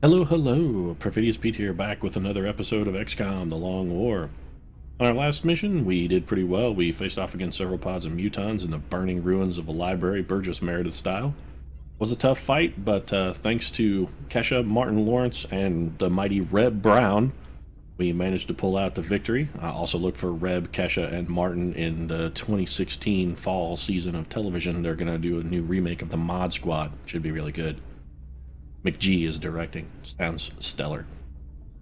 Hello, hello! Perfidious Pete here, back with another episode of XCOM, The Long War. On our last mission, we did pretty well. We faced off against several pods of mutons in the burning ruins of a library, Burgess Meredith style. It was a tough fight, but thanks to Kesha, Martin Lawrence, and the mighty Reb Brown, we managed to pull out the victory. Also look for Reb, Kesha, and Martin in the 2016 fall season of television. They're going to do a new remake of the Mod Squad. Should be really good. McG is directing. Sounds stellar.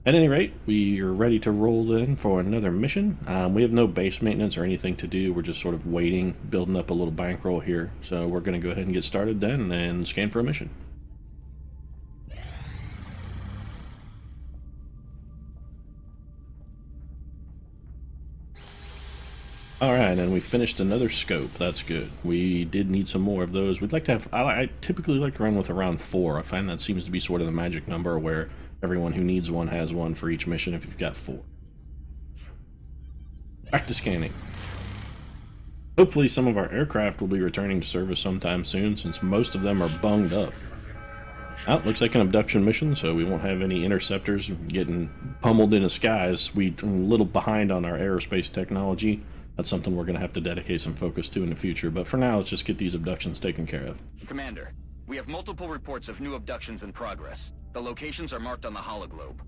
At any rate, we are ready to roll in for another mission. We have no base maintenance or anything to do. We're just sort of waiting, building up a little bankroll here. So we're going to go ahead and get started then and scan for a mission. Alright, and we finished another scope. That's good. We did need some more of those. We'd like to have... I typically like to run with around 4. I find that seems to be sort of the magic number where everyone who needs one has one for each mission if you've got 4. Back to scanning. Hopefully some of our aircraft will be returning to service sometime soon, since most of them are bunged up. Oh, looks like an abduction mission, so we won't have any interceptors getting pummeled in the skies. We're a little behind on our aerospace technology. That's something we're going to have to dedicate some focus to in the future, but for now, let's just get these abductions taken care of. Commander, we have multiple reports of new abductions in progress. The locations are marked on the hologlobe.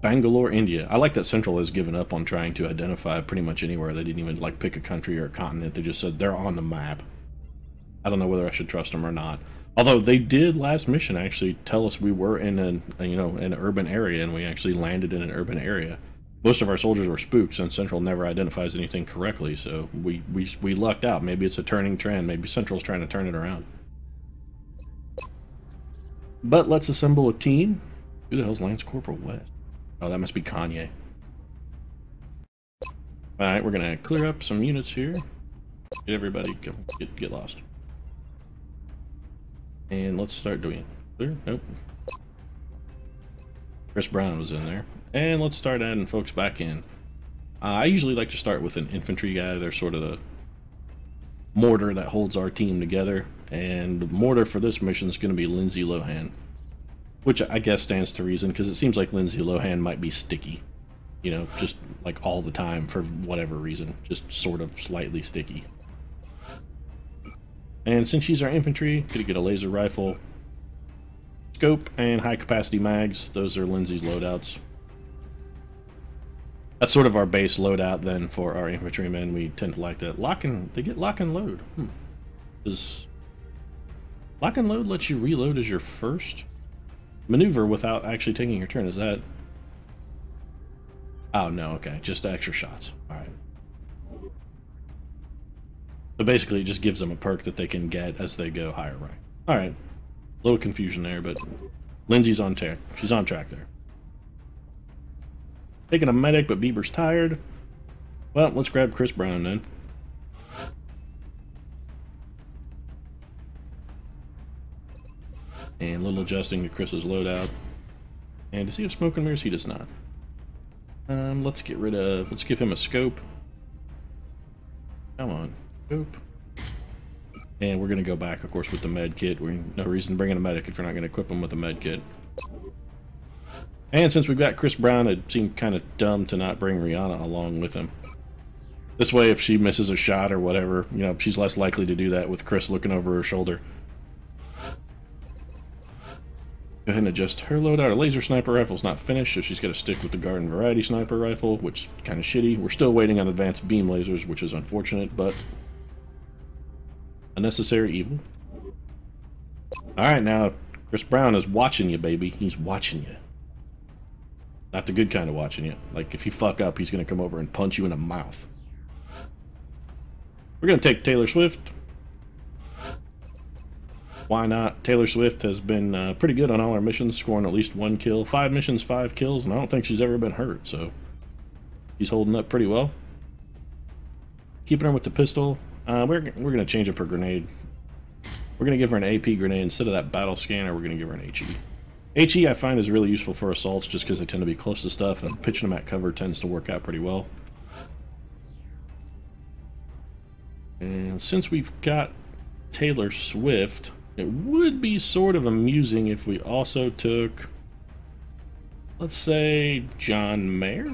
Bangalore, India. I like that Central has given up on trying to identify pretty much anywhere. They didn't even like pick a country or a continent. They just said they're on the map. I don't know whether I should trust them or not. Although they did last mission actually tell us we were in an urban area, and we actually landed in an urban area. Most of our soldiers were spooked since Central never identifies anything correctly, so we lucked out. Maybe it's a turning trend. Maybe Central's trying to turn it around. But let's assemble a team. Who the hell's Lance Corporal West? Oh, that must be Kanye. Alright, we're gonna clear up some units here. Get everybody go get lost. And let's start doing it. Clear? Nope. Chris Brown was in there. And let's start adding folks back in. I usually like to start with an infantry guy. They're sort of the mortar that holds our team together. And the mortar for this mission is going to be Lindsay Lohan. Which I guess stands to reason, because it seems like Lindsay Lohan might be sticky. You know, just like all the time for whatever reason. Just sort of slightly sticky. And since she's our infantry, gonna get a laser rifle, scope, and high capacity mags. Those are Lindsay's loadouts. That's sort of our base loadout then for our infantrymen. We tend to like that. They get lock and load. Does lock and load let you reload as your first maneuver without actually taking your turn? Is that... Oh no, okay, just extra shots. Alright. So basically it just gives them a perk that they can get as they go higher rank. Alright. A little confusion there, but Lindsay's on track. She's on track there. Taking a medic, but Bieber's tired. Well, let's grab Chris Brown then. And a little adjusting to Chris's loadout. And does he have smoke and mirrors? He does not. Let's give him a scope. Come on, scope. And we're going to go back, of course, with the med kit. No reason bringing a medic if you're not going to equip him with a med kit. And since we've got Chris Brown, it seemed kind of dumb to not bring Rihanna along with him. This way, if she misses a shot or whatever, you know, she's less likely to do that with Chris looking over her shoulder. Go ahead and adjust her loadout. Her laser sniper rifle's not finished, so she's got to stick with the garden variety sniper rifle, which is kind of shitty. We're still waiting on advanced beam lasers, which is unfortunate, but a necessary evil. Alright, now Chris Brown is watching you, baby. He's watching you. Not the good kind of watching you. Like, if you fuck up, he's going to come over and punch you in the mouth. We're going to take Taylor Swift. Why not? Taylor Swift has been pretty good on all our missions, scoring at least 1 kill. 5 missions, 5 kills, and I don't think she's ever been hurt, so she's holding up pretty well. Keeping her with the pistol. We're going to change up her grenade. We're going to give her an AP grenade. Instead of that battle scanner, we're going to give her an HE. HE I find is really useful for assaults just because they tend to be close to stuff, and pitching them at cover tends to work out pretty well. And since we've got Taylor Swift, It would be sort of amusing if we also took, let's say, John Mayer?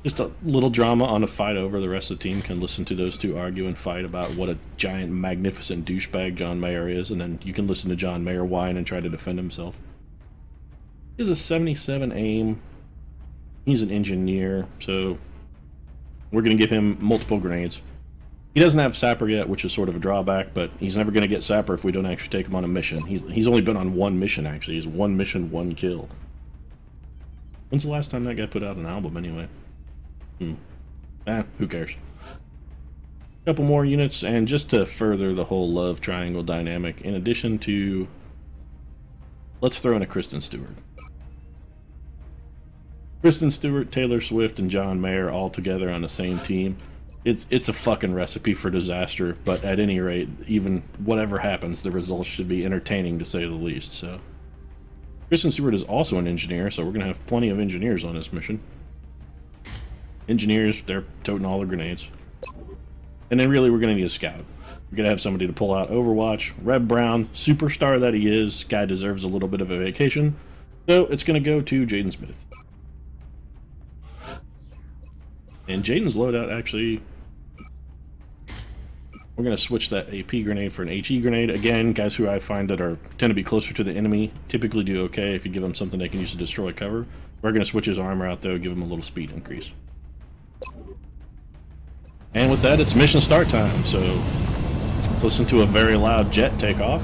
Just a little drama on a fight over. The rest of the team can listen to those two argue and fight about what a giant, magnificent douchebag John Mayer is, and then you can listen to John Mayer whine and try to defend himself. He has a 77 aim. He's an engineer, so we're going to give him multiple grenades. He doesn't have Sapper yet, which is sort of a drawback, but he's never going to get Sapper if we don't actually take him on a mission. He's only been on one mission, actually. He's one mission, one kill. When's the last time that guy put out an album, anyway? Who cares? Couple more units, and just to further the whole love triangle dynamic, in addition to... let's throw in a Kristen Stewart. Kristen Stewart, Taylor Swift, and John Mayer all together on the same team. It's a fucking recipe for disaster, but at any rate, even whatever happens, the results should be entertaining to say the least, so... Kristen Stewart is also an engineer, so we're going to have plenty of engineers on this mission. Engineers, they're toting all the grenades. And then really we're going to need a scout. We're going to have somebody to pull out Overwatch. Reb Brown, superstar that he is, guy deserves a little bit of a vacation. So it's going to go to Jaden Smith. And Jaden's loadout actually... we're going to switch that AP grenade for an HE grenade. Again, guys who I find that tend to be closer to the enemy typically do okay if you give them something they can use to destroy cover. We're going to switch his armor out though, give him a little speed increase. And with that, it's mission start time, so let's listen to a very loud jet take off.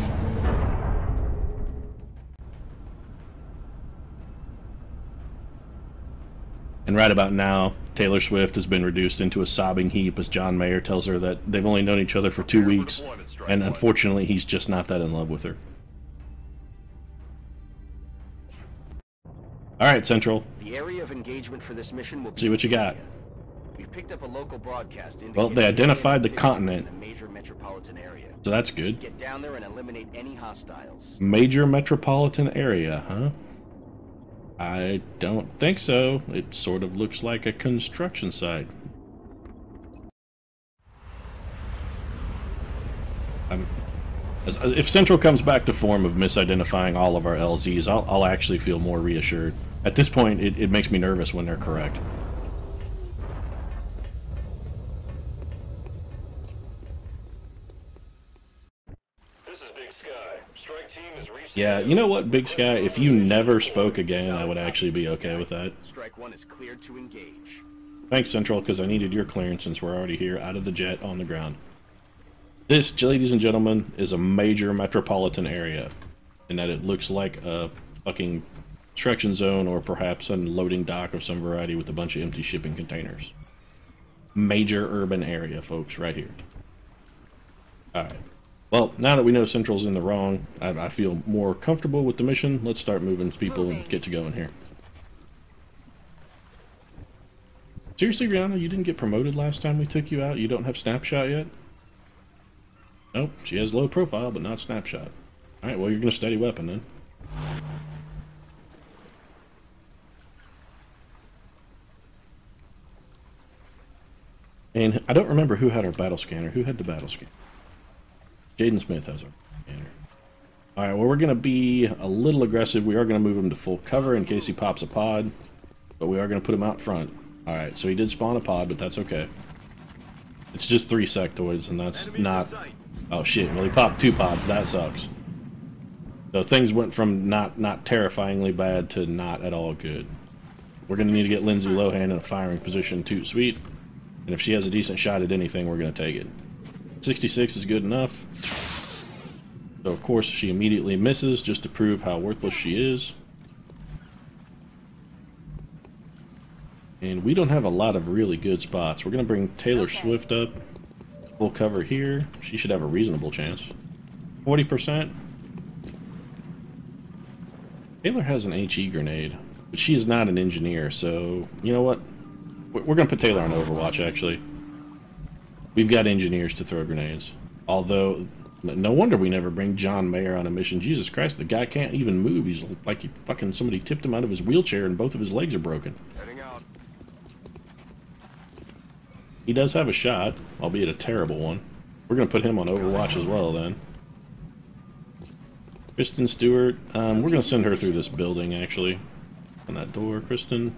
And right about now, Taylor Swift has been reduced into a sobbing heap as John Mayer tells her that they've only known each other for 2 weeks, and unfortunately he's just not that in love with her. Alright, Central. The area of engagement for this mission will see what you got. We've picked up a local broadcast. Well, they identified the continent. In a major metropolitan area. So that's good. Get down there and eliminate any hostiles. Major metropolitan area, huh? I don't think so. It sort of looks like a construction site. If Central comes back to form of misidentifying all of our LZs, I'll actually feel more reassured. At this point, it makes me nervous when they're correct. Yeah, you know what, Big Sky? If you never spoke again, I would actually be okay with that. Strike one is cleared to engage. Thanks, Central, because I needed your clearance since we're already here, out of the jet, on the ground. This, ladies and gentlemen, is a major metropolitan area, in that it looks like a fucking construction zone or perhaps a loading dock of some variety with a bunch of empty shipping containers. Major urban area, folks, right here. Alright. Well, now that we know Central's in the wrong, I feel more comfortable with the mission. Let's start moving people and get to going here. Seriously, Rihanna, you didn't get promoted last time we took you out? You don't have Snapshot yet? Nope, she has low profile, but not Snapshot. Alright, well, you're going to steady weapon then. And I don't remember who had our battle scanner. Who had the battle scanner? Jaden Smith has our scanner. Alright, well, we're going to be a little aggressive. We are going to move him to full cover in case he pops a pod. But we are going to put him out front. Alright, so he did spawn a pod, but that's okay. It's just 3 sectoids, and that's not... oh shit, well he popped 2 pods, that sucks. So things went from not terrifyingly bad to not at all good. We're going to need to get Lindsay Lohan in a firing position, toot sweet. And if she has a decent shot at anything, we're going to take it. 66 is good enough. So of course she immediately misses just to prove how worthless she is. And we don't have a lot of really good spots. We're going to bring Taylor Swift up. Full cover here. She should have a reasonable chance. 40%. Taylor has an HE grenade, but she is not an engineer, so you know what? We're going to put Taylor on Overwatch, actually. We've got engineers to throw grenades. Although, no wonder we never bring John Mayer on a mission. Jesus Christ, the guy can't even move. He's like fucking somebody tipped him out of his wheelchair and both of his legs are broken. Heading out. He does have a shot, albeit a terrible one. We're gonna put him on Overwatch as well then. Kristen Stewart, we're gonna send her through this building actually. On that door, Kristen.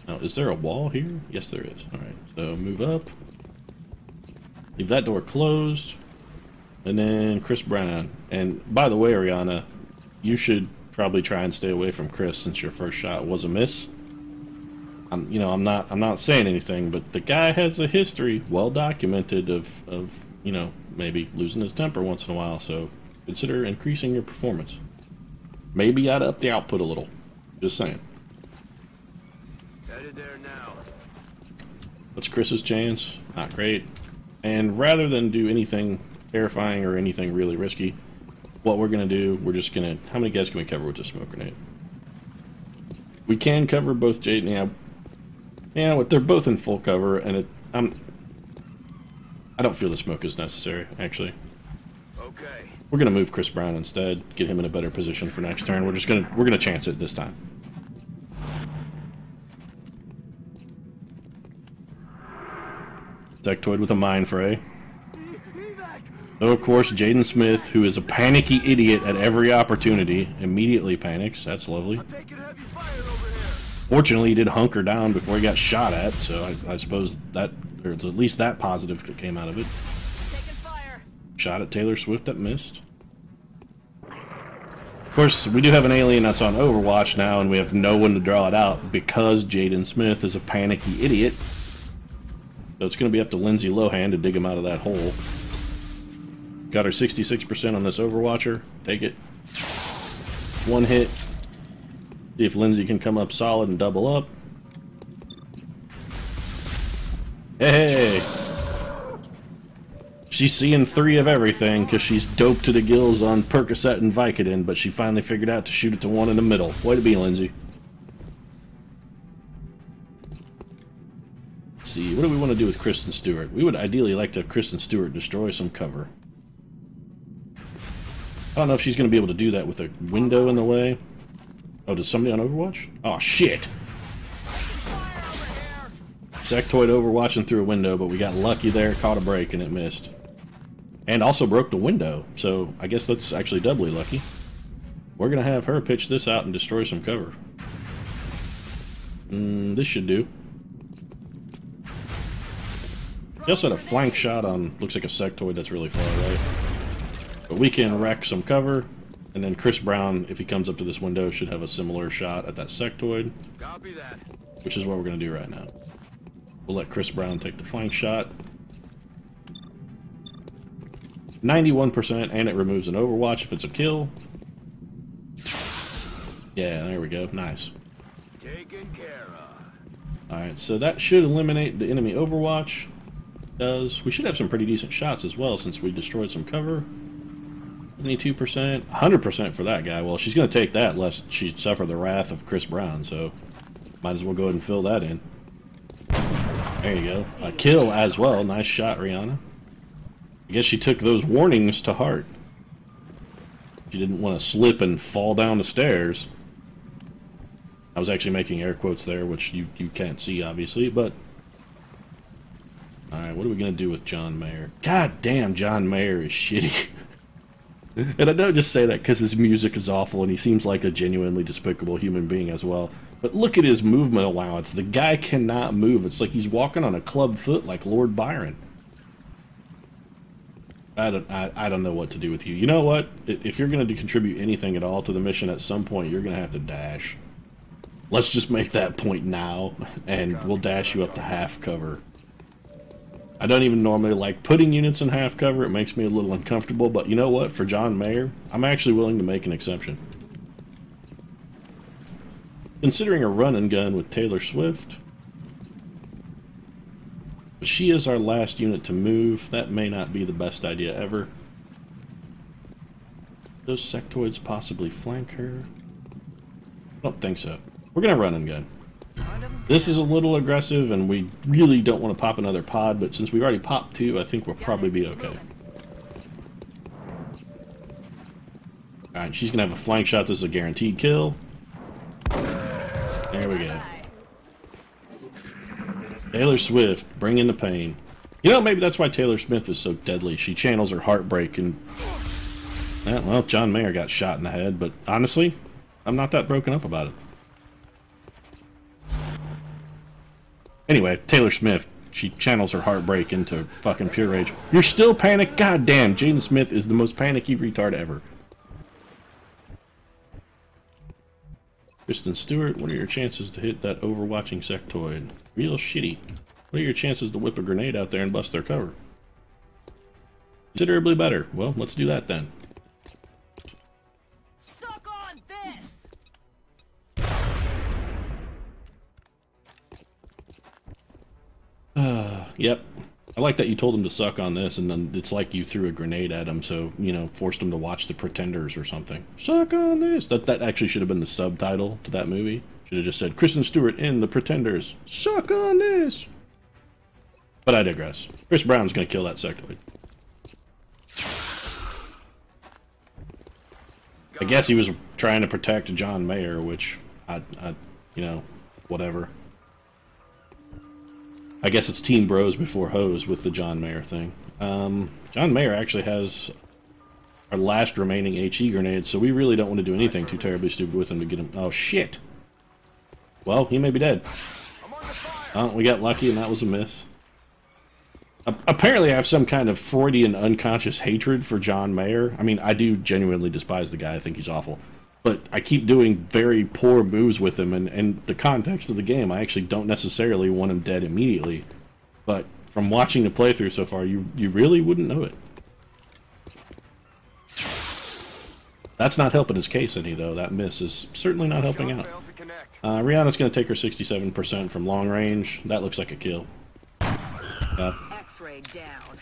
Now, is there a wall here? Yes, there is. Alright, so move up. Leave that door closed. And then Chris Brown. And by the way, Ariana, you should probably try and stay away from Chris since your first shot was a miss. I'm not saying anything, but the guy has a history, well documented, of maybe losing his temper once in a while. So consider increasing your performance. Maybe I'd up the output a little. Just saying. Headed there now. What's Chris's chance? Not great. And rather than do anything terrifying or anything really risky, what we're gonna do, we're just gonna. How many guys can we cover with the smoke grenade? We can cover both Jade and yeah, they're both in full cover, and I don't feel the smoke is necessary actually. Okay. We're gonna move Chris Brown instead, get him in a better position for next turn. We're gonna chance it this time. Sectoid with a mind fray. So of course, Jaden Smith, who is a panicky idiot at every opportunity, immediately panics. That's lovely. Fortunately, he did hunker down before he got shot at, so I suppose that there's at least that positive that came out of it. Shot at Taylor Swift that missed. Of course, we do have an alien that's on Overwatch now, and we have no one to draw it out because Jaden Smith is a panicky idiot. So it's going to be up to Lindsay Lohan to dig him out of that hole. Got her 66% on this Overwatcher. Take it. One hit. See if Lindsay can come up solid and double up. Hey! She's seeing 3 of everything because she's doped to the gills on Percocet and Vicodin, but she finally figured out to shoot it to one in the middle. Way to be, Lindsay. Let's see, what do we want to do with Kristen Stewart? We would ideally like to have Kristen Stewart destroy some cover. I don't know if she's going to be able to do that with a window in the way. Oh, does somebody on Overwatch? Oh, shit! Sectoid overwatching through a window, but we got lucky there, caught a break, and it missed. And also broke the window, so I guess that's actually doubly lucky. We're going to have her pitch this out and destroy some cover. This should do. He also had a flank shot on, looks like a sectoid that's really far right. But we can wreck some cover, and then Chris Brown, if he comes up to this window, should have a similar shot at that sectoid. Copy that. Which is what we're going to do right now. We'll let Chris Brown take the flank shot. 91%, and it removes an Overwatch if it's a kill. Yeah, there we go. Nice. Taken care of. Alright, so that should eliminate the enemy Overwatch. We should have some pretty decent shots as well since we destroyed some cover. 72%, 100% for that guy. Well, she's going to take that lest she suffer the wrath of Chris Brown, so might as well go ahead and fill that in. There you go. A kill as well. Nice shot, Rihanna. I guess she took those warnings to heart. She didn't want to slip and fall down the stairs. I was actually making air quotes there, which you can't see, obviously, but... Alright, what are we going to do with John Mayer? God damn, John Mayer is shitty. And I don't just say that because his music is awful and he seems like a genuinely despicable human being as well. But look at his movement allowance. The guy cannot move. It's like he's walking on a club foot like Lord Byron. I don't know what to do with you. You know what? If you're going to contribute anything at all to the mission at some point, you're going to have to dash. Let's just make that point now, and we'll dash you up to half cover. I don't even normally like putting units in half cover. It makes me a little uncomfortable, but you know what? For John Mayer, I'm actually willing to make an exception. Considering a run and gun with Taylor Swift, but she is our last unit to move. That may not be the best idea ever. Those sectoids possibly flank her? I don't think so. We're gonna run and gun. This is a little aggressive, and we really don't want to pop another pod, but since we've already popped 2, I think we'll probably be okay. Alright, she's going to have a flank shot. This is a guaranteed kill. There we go. Taylor Swift, bring in the pain. You know, maybe that's why Taylor Smith is so deadly. She channels her heartbreak and... well, John Mayer got shot in the head, but honestly, I'm not that broken up about it. Anyway, Taylor Smith, she channels her heartbreak into fucking pure rage. You're still panicked? God damn, Jaden Smith is the most panicky retard ever. Kristen Stewart, what are your chances to hit that overwatching sectoid? Real shitty. What are your chances to whip a grenade out there and bust their cover? Considerably better. Well, let's do that then. Suck on this! Yep. I like that you told him to suck on this, and then it's like you threw a grenade at him, so, you know, forced him to watch The Pretenders or something. Suck on this! That actually should have been the subtitle to that movie. Should have just said, Kristen Stewart in The Pretenders. Suck on this! But I digress. Chris Brown's gonna kill that sectoid. I guess he was trying to protect John Mayer, which, you know, whatever. I guess it's Team Bros before Hoes with the John Mayer thing. John Mayer actually has our last remaining HE grenade, so we really don't want to do anything too terribly stupid with him to get him. Oh, shit! Well, he may be dead. Oh, we got lucky and that was a miss. Apparently I have some kind of Freudian unconscious hatred for John Mayer. I mean, I do genuinely despise the guy. I think he's awful. But I keep doing very poor moves with him, and in the context of the game, I actually don't necessarily want him dead immediately. But from watching the playthrough so far, you really wouldn't know it. That's not helping his case any, though. That miss is certainly not helping out. Rihanna's going to take her 67% from long range. That looks like a kill. X-ray down.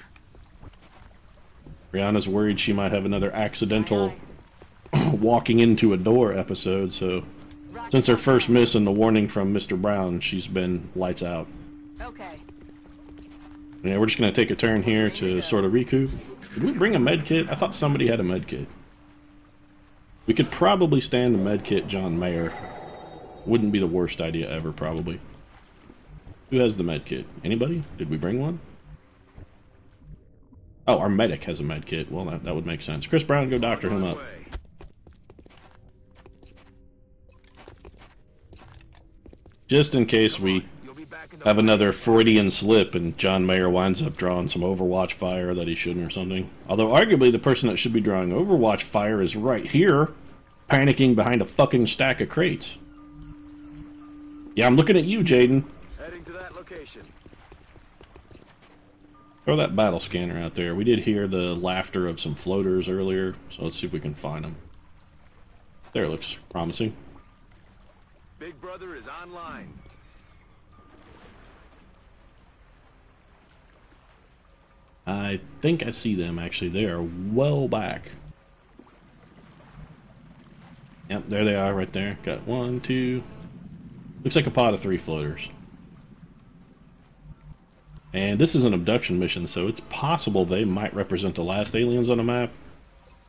Rihanna's worried she might have another accidental walking into a door episode, so since her first miss and the warning from Mr. Brown, she's been lights out. Okay. Yeah, we're just going to take a turn here to sort of recoup. Did we bring a med kit? I thought somebody had a med kit. We could probably stand a med kit John Mayer. Wouldn't be the worst idea ever, probably. Who has the med kit? Anybody? Did we bring one? Oh, our medic has a med kit. Well, that would make sense. Chris Brown, go doctor him up. Just in case we have another Freudian slip and John Mayer winds up drawing some Overwatch fire that he shouldn't or something. Although arguably the person that should be drawing Overwatch fire is right here, panicking behind a fucking stack of crates. Yeah, I'm looking at you, Jaden. Heading to that location. Throw that battle scanner out there. We did hear the laughter of some floaters earlier, so let's see if we can find them. There, looks promising. Big Brother is online. I think I see them, actually. They are well back. Yep, there they are right there. Got 1, 2... Looks like a pod of 3 floaters. And this is an abduction mission, so it's possible they might represent the last aliens on the map.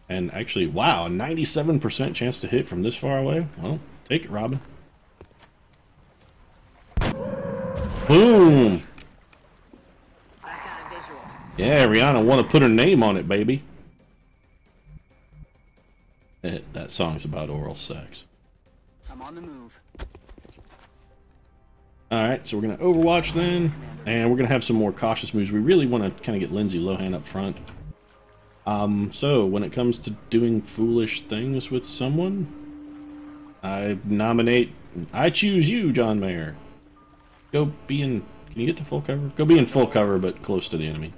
And actually, wow, a 97% chance to hit from this far away? Well, take it, Robin. Boom! Yeah, Rihanna want to put her name on it, baby. That song's about oral sex. I'm on the move. Alright, so we're going to Overwatch then, and we're going to have some more cautious moves. We really want to kind of get Lindsay Lohan up front. So, when it comes to doing foolish things with someone, I choose you, John Mayer. Go be in, can you get to full cover? Go be in full cover, but close to the enemy.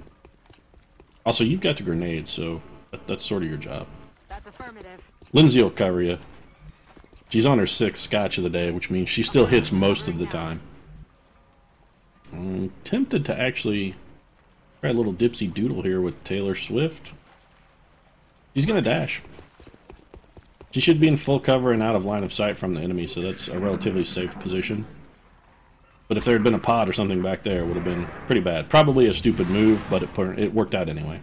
Also, you've got the grenade, so that's sort of your job. That's affirmative. Lindsay will cover you. She's on her 6th scotch of the day, which means she still hits most of the time. I'm tempted to actually try a little dipsy doodle here with Taylor Swift. She's gonna dash. She should be in full cover and out of line of sight from the enemy, so that's a relatively safe position. But if there had been a pod or something back there, it would have been pretty bad. Probably a stupid move, but it worked out anyway.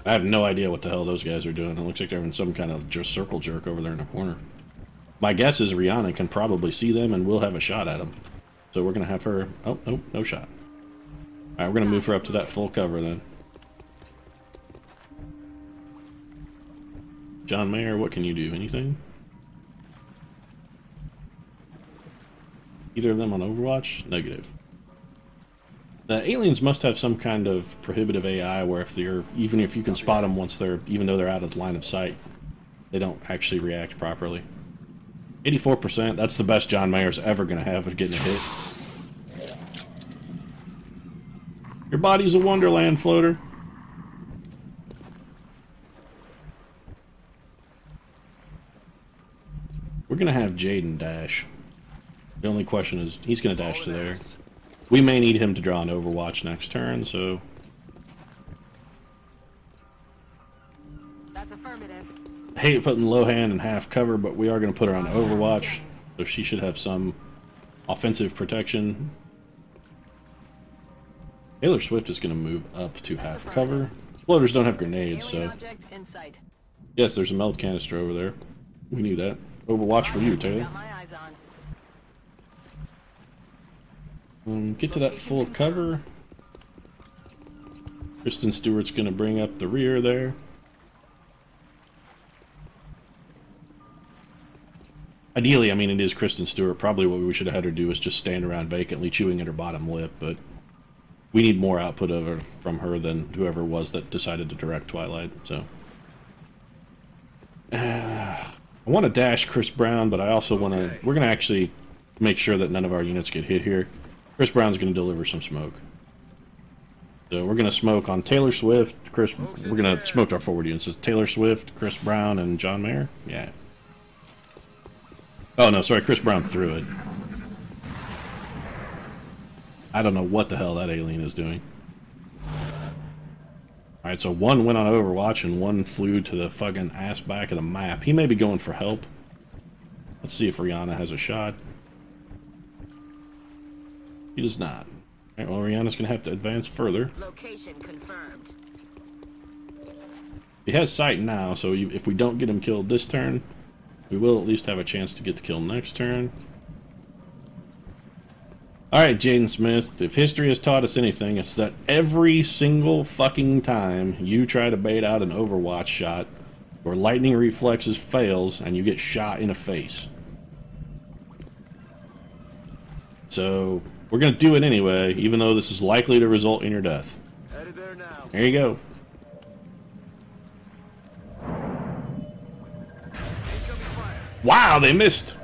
I have no idea what the hell those guys are doing. It looks like they're in some kind of just circle jerk over there in the corner. My guess is Rihanna can probably see them and we'll have a shot at them. So we're going to have her... Oh, nope, no shot. Alright, we're going to move her up to that full cover then. John Mayer, what can you do? Anything? Either of them on Overwatch? Negative. The aliens must have some kind of prohibitive AI where if they're... Even if you can spot them once they're... Even though they're out of line of sight, they don't actually react properly. 84%, that's the best John Mayer's ever going to have of getting a hit. Your body's a wonderland, floater. We're going to have Jaden dash. The only question is, he's going to dash to there. We may need him to draw an Overwatch next turn, so... That's affirmative. I hate putting Lohan in half cover, but we are going to put her on Overwatch, so she should have some offensive protection. Taylor Swift is going to move up to half cover. Floaters don't have grenades, so... Yes, there's a meld canister over there. We knew that. Overwatch for you, Taylor. Get to that full cover. Kristen Stewart's going to bring up the rear there. Ideally, I mean, it is Kristen Stewart. Probably what we should have had her do is just stand around vacantly chewing at her bottom lip, but we need more output of her, from her than whoever it was that decided to direct Twilight, so... I want to dash Chris Brown, but I also want to... We're going to actually make sure that none of our units get hit here. Chris Brown's going to deliver some smoke. So we're going to smoke on Taylor Swift, we're going to smoke our forward units. So Taylor Swift, Chris Brown, and John Mayer? Yeah. Oh no, sorry, Chris Brown threw it. I don't know what the hell that alien is doing. Alright, so one went on Overwatch and one flew to the fucking ass back of the map. He may be going for help. Let's see if Rihanna has a shot. He does not. Alright, well, Rihanna's gonna have to advance further. Location confirmed. He has sight now, so if we don't get him killed this turn, we will at least have a chance to get the kill next turn. Alright, Jaden Smith, if history has taught us anything, it's that every single fucking time you try to bait out an Overwatch shot, your lightning reflexes fails, and you get shot in the face. So, we're gonna do it anyway, even though this is likely to result in your death. Headed there now. There you go. Wow, they missed!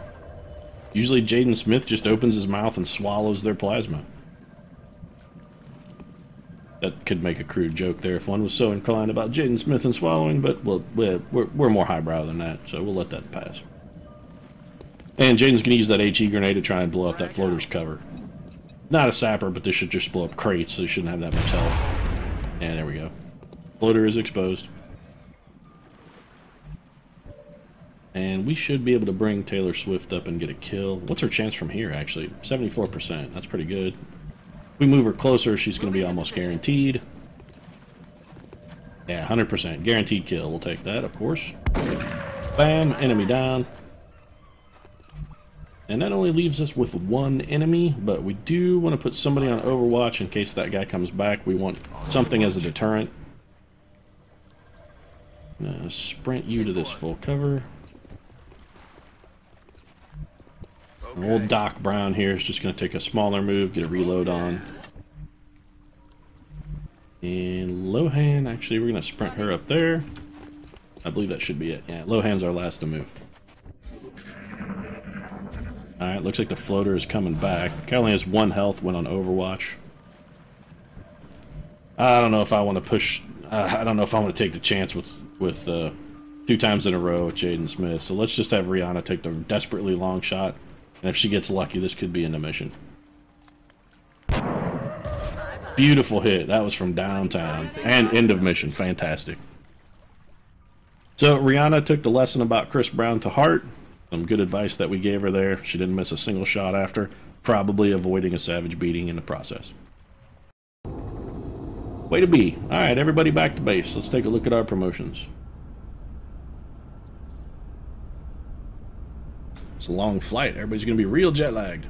Usually Jaden Smith just opens his mouth and swallows their plasma. That could make a crude joke there if one was so inclined about Jaden Smith and swallowing, but well, we're more highbrow than that, so we'll let that pass. And Jaden's going to use that HE grenade to try and blow up that floater's cover. Not a sapper, but this should just blow up crates, so they shouldn't have that much health. And there we go. Floater is exposed. And we should be able to bring Taylor Swift up and get a kill. What's her chance from here, actually? 74%. That's pretty good. If we move her closer, she's going to be almost guaranteed. Yeah, 100%. Guaranteed kill. We'll take that, of course. Bam. Enemy down. And that only leaves us with one enemy, but we do want to put somebody on Overwatch in case that guy comes back. We want something as a deterrent. Sprint you to this full cover. Okay. Old Doc Brown here is just going to take a smaller move, get a reload on. And Lohan, actually, we're going to sprint her up there. I believe that should be it. Yeah, Lohan's our last to move. Alright, looks like the floater is coming back. Kelly has 1 health, went on Overwatch. I don't know if I want to push... I don't know if I want to take the chance with 2 times in a row with Jaden Smith. So let's just have Rihanna take the desperately long shot. And if she gets lucky, this could be in the mission. Beautiful hit. That was from downtown. And end of mission. Fantastic. So Rihanna took the lesson about Chris Brown to heart. Some good advice that we gave her there. She didn't miss a single shot after. Probably avoiding a savage beating in the process. Way to be. Alright, everybody back to base. Let's take a look at our promotions. It's a long flight. Everybody's going to be real jet lagged.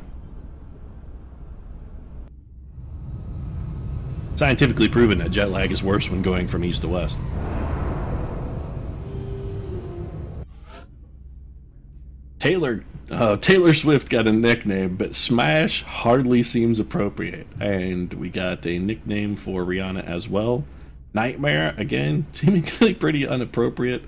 Scientifically proven that jet lag is worse when going from east to west. Taylor Swift got a nickname, but Smash hardly seems appropriate. And we got a nickname for Rihanna as well. Nightmare, again, seemingly pretty inappropriate.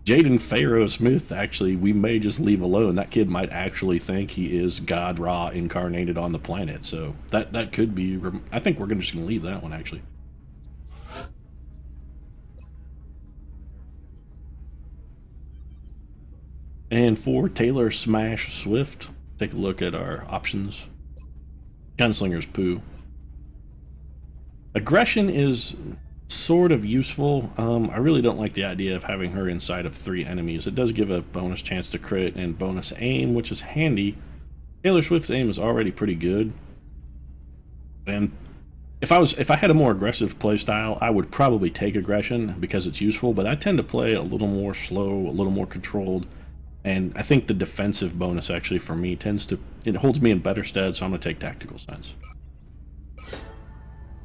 Jaden Pharaoh Smith, actually, we may just leave alone. That kid might actually think he is God Ra incarnated on the planet. So that could be... I think we're just going to leave that one, actually. And for Taylor Smash Swift, take a look at our options. Gunslinger's poo. Aggression is sort of useful. I really don't like the idea of having her inside of 3 enemies. It does give a bonus chance to crit and bonus aim, which is handy. Taylor Swift's aim is already pretty good. And if I had a more aggressive playstyle, I would probably take aggression because it's useful, but I tend to play a little more slow, a little more controlled. And I think the defensive bonus actually for me it holds me in better stead, so I'm going to take Tactical Sense.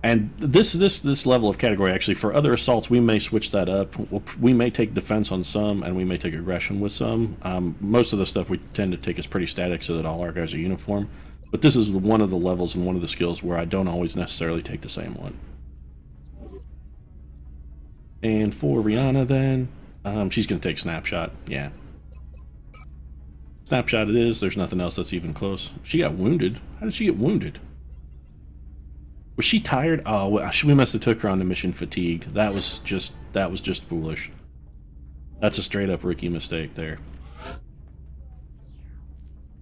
And this level of category, actually, for other assaults, we may switch that up. We may take defense on some, and we may take aggression with some. Most of the stuff we tend to take is pretty static so that all our guys are uniform. But this is one of the levels and one of the skills where I don't always necessarily take the same one. And for Rihanna, then, she's going to take Snapshot. Yeah. Snapshot it is. There's nothing else that's even close. She got wounded. How did she get wounded? Was she tired? Oh, we must have took her on the mission fatigued. That was just foolish. That's a straight up rookie mistake there.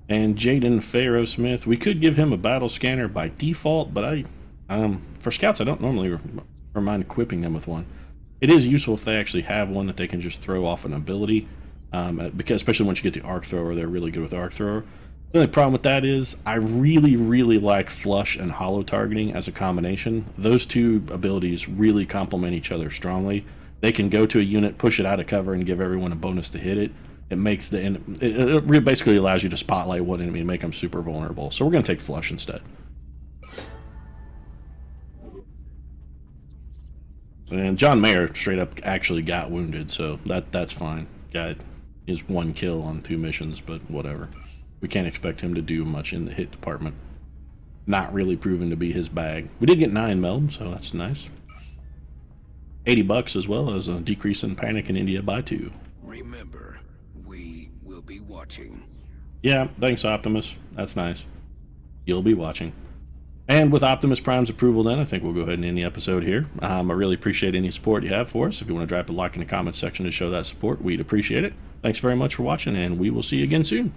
And Jaden Pharaoh Smith, we could give him a battle scanner by default, but for scouts I don't normally mind equipping them with one. It is useful if they actually have one that they can just throw off an ability. Because especially once you get the arc thrower, they're really good with arc thrower. The only problem with that is I really like flush and hollow targeting as a combination. Those two abilities really complement each other strongly. They can go to a unit, push it out of cover, and give everyone a bonus to hit it. It makes it basically allows you to spotlight one enemy and make them super vulnerable. So we're going to take flush instead. And John Mayer straight up actually got wounded, so that's fine. Got his 1 kill on 2 missions, but whatever. We can't expect him to do much in the hit department. Not really proven to be his bag. We did get 9 meld, so that's nice. $80 as well as a decrease in panic in India by 2. Remember, we will be watching. Yeah, thanks Optimus. That's nice. You'll be watching. And with Optimus Prime's approval then, I think we'll go ahead and end the episode here. I really appreciate any support you have for us. If you want to drop a like in the comments section to show that support, we'd appreciate it. Thanks very much for watching, and we will see you again soon.